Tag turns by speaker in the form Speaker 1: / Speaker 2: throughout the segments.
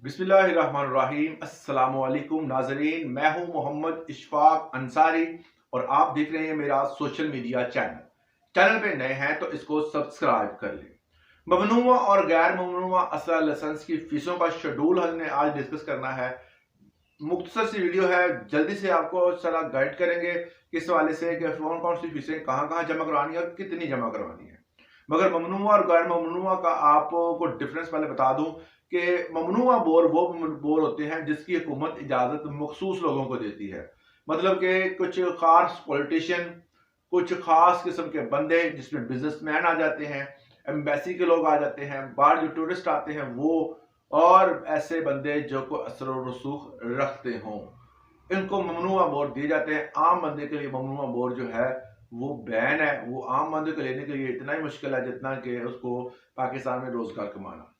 Speaker 1: बिस्मिल्लाहिर्रहमानिर्रहीम। अस्सलामुअलैकुम नाजरीन, मैं हूं मोहम्मद इशफाक अंसारी और आप देख रहे हैं मेरा सोशल मीडिया चैनल पे नए हैं तो इसको सब्सक्राइब कर लें। ममनुआ और गैर ममनुआ असला लाइसेंस की फीसों का शेड्यूल हमने आज डिस्कस करना है। मुख्तसर सी वीडियो है, जल्दी से आपको सारा गाइड करेंगे किस वाले से कि कौन कौन सी फीसें कहाँ कहाँ जमा करवानी है और कितनी जमा करवानी है। मगर ममनुआ और गैर ममनुआ का आपको डिफरेंस पहले बता दूं कि ममनुआ बोर वो बोर होते हैं जिसकी हुकूमत इजाजत मखसूस लोगों को देती है। मतलब कि कुछ खास पॉलिटिशियन, कुछ खास किस्म के बंदे जिसमें बिजनेसमैन आ जाते हैं, एम्बेसी के लोग आ जाते हैं, बाहर जो टूरिस्ट आते हैं वो, और ऐसे बंदे जो को असर और रसूख रखते हों, इनको ममनुआ बोर दिए जाते हैं। आम बंदे के लिए ममनुआ बोर जो है वो बैन है। वो आम बंदे को लेने के लिए इतना ही मुश्किल है जितना कि उसको पाकिस्तान में रोजगार कमाना।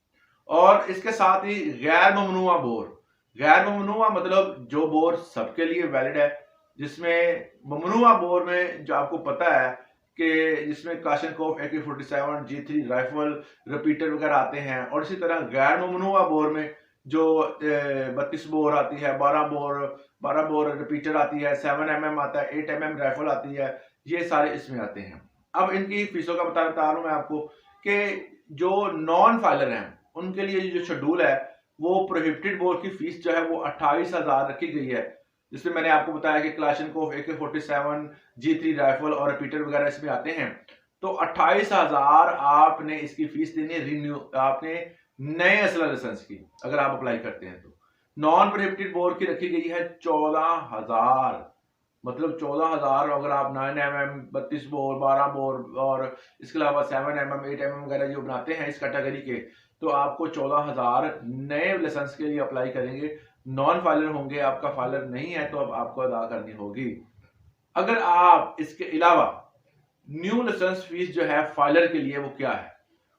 Speaker 1: और इसके साथ ही गैर ममनुआ मतलब जो बोर सबके लिए वैलिड है, जिसमें ममनुआ बोर में जो आपको पता है कि जिसमें Kalashnikov AK-47 G3 rifle repeater वगैरह आते हैं। और इसी तरह गैर ममनुआ बोर में जो 32 बोर आती है, 12 बोर रिपीटर आती है, 7mm आता है, 8mm राइफल आती है, ये सारे इसमें आते हैं। अब इनकी फीसों का बता रहा हूं मैं आपको कि जो नॉन फाइलर हैं उनके लिए जो शेड्यूल है वो प्रोहिबिटेड बोर की फीस जो है वो 28,000 रखी गई है, जिसमें मैंने आपको बताया कि क्लाशनकोफ AK-47 G3 राइफल और रिपीटर वगैरह इसमें आते हैं। तो 28,000 आपने इसकी फीस देनी है, रिन्यू आपने नए असला लाइसेंस की अगर आप अप्लाई करते हैं तो। नॉन प्रोहिबिटेड बोर की रखी गई है 14,000। मतलब 14,000 अगर आप 9mm 32 बोर 12 बोर और इसके अलावा 7mm 8mm वगैरह जो बनाते हैं इस कैटेगरी के, तो आपको 14,000 नए लाइसेंस के लिए अप्लाई करेंगे। नॉन फाइलर होंगे, आपका फाइलर नहीं है तो अब आपको अदा करनी होगी। अगर आप इसके अलावा न्यू लाइसेंस फीस जो है फाइलर के लिए वो क्या है,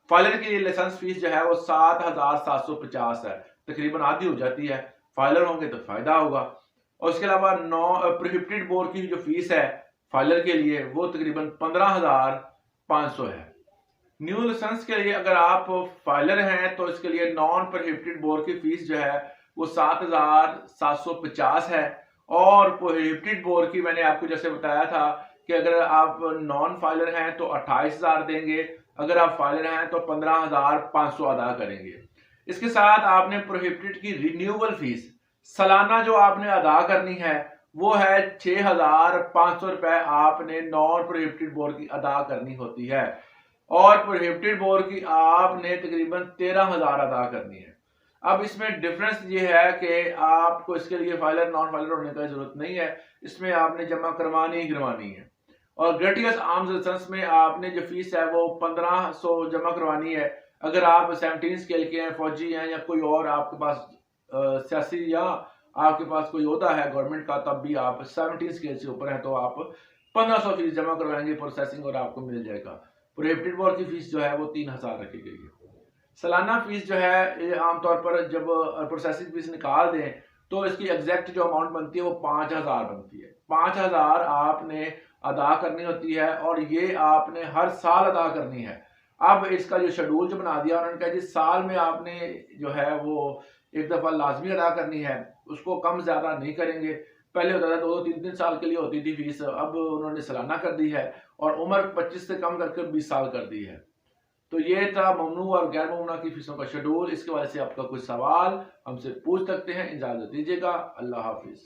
Speaker 1: फाइलर के लिए लाइसेंस फीस जो है वो 7,750 है, तकरीबन आधी हो जाती है। फाइलर होंगे तो फायदा होगा। और इसके अलावा प्रोहिबिटेड बोर की जो फीस है फाइलर के लिए वो तकरीबन 15,500 है। न्यू लाइसेंस के लिए अगर आप फाइलर हैं तो इसके लिए नॉन प्रोहिबिटेड बोर की फीस जो है वो 7,750 है। और प्रोहिबिटेड बोर की मैंने आपको जैसे बताया था कि अगर आप नॉन फाइलर हैं तो 28,000 देंगे, अगर आप फाइलर हैं तो 15,500 अदा करेंगे। इसके साथ आपने प्रोहिबिटेड की रिन्यूअल फीस सालाना जो आपने अदा करनी है वो है 6,500 रुपए आपने नॉन प्रोहिबिटेड बोर की अदा करनी होती है। और प्रोहिबिटेड बोर की आपने तकरीबन 13,000 अदा करनी है। अब इसमें डिफरेंस ये है कि आपको इसके लिए फाइलर नॉन फाइलर होने की जरूरत नहीं है, इसमें आपने जमा करवानी ही करवानी है। और ग्रेटियस आर्म्स लाइसेंस में आपने जो फीस है वो 1500 जमा करवानी है। अगर आप 17 स्केल के हैं, फौजी हैं या कोई और आपके पास सियासी या आपके पास कोई ओहदा है गवर्नमेंट का, तब भी आप 17 स्केल से ऊपर है तो आप 1500 फीस जमा करवाएंगे प्रोसेसिंग और आपको मिल जाएगा। प्रोहिबिटेड बोर की फीस जो है वो 3,000 रखी गई है। सालाना फीस जो है ये आमतौर पर जब प्रोसेसिंग फीस निकाल दें तो इसकी एग्जैक्ट जो अमाउंट बनती है वो 5,000 बनती है। 5,000 आपने अदा करनी होती है और ये आपने हर साल अदा करनी है। अब इसका जो शेड्यूल जो बना दिया उन्होंने कहा जी साल में आपने जो है वो एक दफा लाजमी अदा करनी है, उसको कम ज्यादा नहीं करेंगे। पहले होता था 2-2 3-3 साल के लिए होती थी फीस, अब उन्होंने सालाना कर दी है और उम्र 25 से कम करके 20 साल कर दी है। तो ये था ममनू और गैर ममनू की फीसों का शेड्यूल। इसके वजह से आपका कोई सवाल हमसे पूछ सकते हैं। इजाजत दीजिएगा। अल्लाह हाफिज।